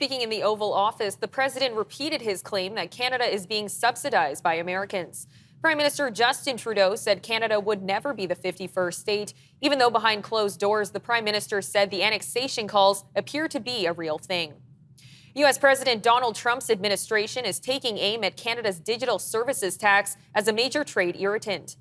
Speaking in the Oval Office, the president repeated his claim that Canada is being subsidized by Americans. Prime Minister Justin Trudeau said Canada would never be the 51st state, even though behind closed doors, the prime minister said the annexation calls appear to be a real thing. U.S. President Donald Trump's administration is taking aim at Canada's digital services tax as a major trade irritant.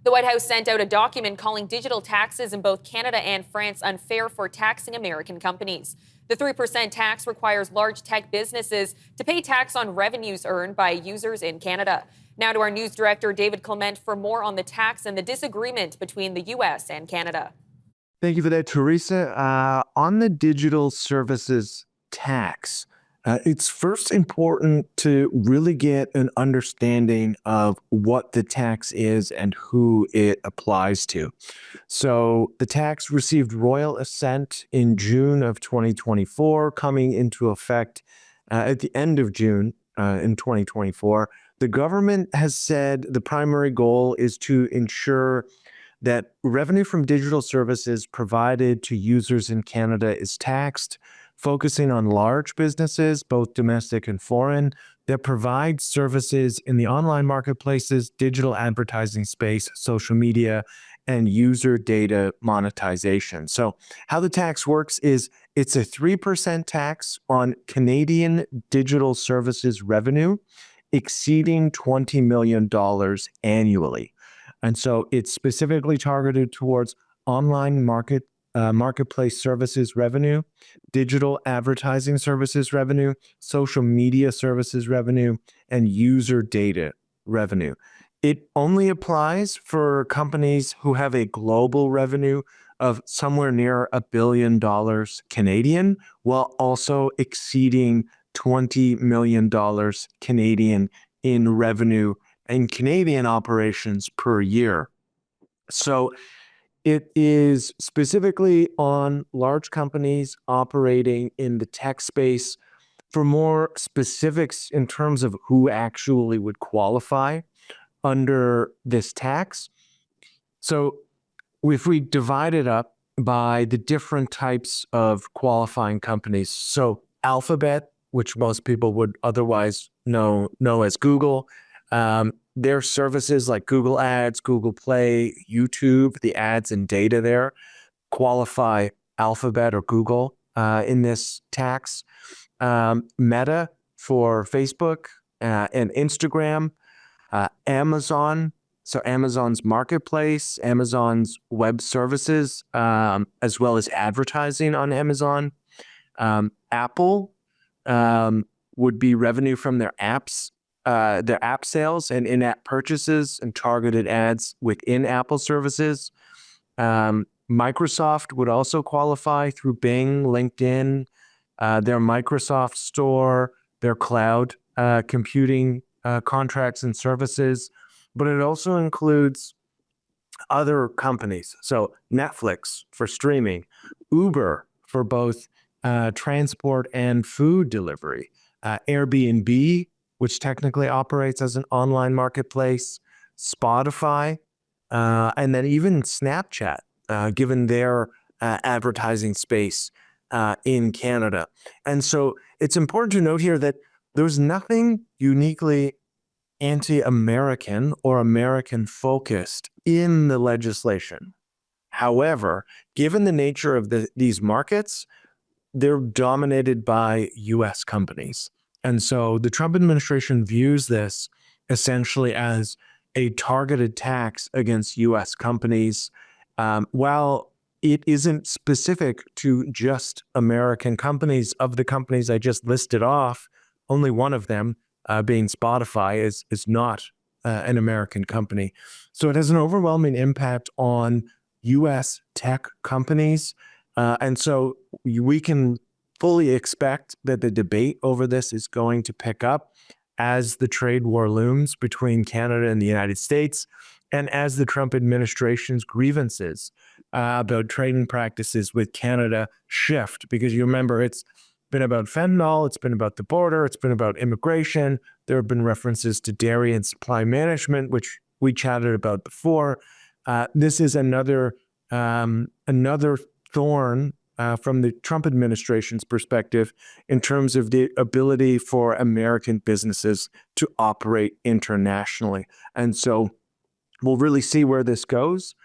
The White House sent out a document calling digital taxes in both Canada and France unfair for taxing American companies. The 3% tax requires large tech businesses to pay tax on revenues earned by users in Canada. Now to our news director, David Clement, for more on the tax and the disagreement between the U.S. and Canada. Thank you for that, Theresa. On the digital services tax, it's first important to really get an understanding of what the tax is and who it applies to. So the tax received royal assent in June of 2024, coming into effect at the end of June in 2024. The government has said the primary goal is to ensure that revenue from digital services provided to users in Canada is taxed, focusing on large businesses, both domestic and foreign, that provide services in the online marketplaces, digital advertising space, social media, and user data monetization. So how the tax works is it's a 3% tax on Canadian digital services revenue exceeding $20 million annually. And so it's specifically targeted towards online marketplace services revenue, digital advertising services revenue, social media services revenue, and user data revenue. It only applies for companies who have a global revenue of somewhere near $1 billion Canadian, while also exceeding $20 million Canadian in revenue in Canadian operations per year. So it is specifically on large companies operating in the tech space. For more specifics in terms of who actually would qualify under this tax, so if we divide it up by the different types of qualifying companies, so Alphabet, which most people would otherwise know as Google, their services like Google Ads, Google Play, YouTube, the ads and data there qualify Alphabet or Google in this tax. Meta for Facebook and Instagram, Amazon, so Amazon's marketplace, Amazon's web services, as well as advertising on Amazon. Apple would be revenue from their apps, their app sales and in-app purchases and targeted ads within Apple services. Microsoft would also qualify through Bing, LinkedIn, their Microsoft Store, their cloud computing contracts and services, but it also includes other companies. So Netflix for streaming, Uber for both transport and food delivery, Airbnb, which technically operates as an online marketplace, Spotify, and then even Snapchat, given their advertising space in Canada. And so it's important to note here that there's nothing uniquely anti-American or American-focused in the legislation. However, given the nature of these markets, they're dominated by U.S. companies. And so the Trump administration views this essentially as a targeted tax against U.S. companies, while it isn't specific to just American companies. Of the companies I just listed off, only one of them, being Spotify, is not an American company. So it has an overwhelming impact on U.S. tech companies. And so we can fully expect that the debate over this is going to pick up as the trade war looms between Canada and the United States, and as the Trump administration's grievances about trading practices with Canada shift. Because you remember, it's been about fentanyl, it's been about the border, it's been about immigration. There have been references to dairy and supply management, which we chatted about before. This is another thorn from the Trump administration's perspective in terms of the ability for American businesses to operate internationally. And so we'll really see where this goes.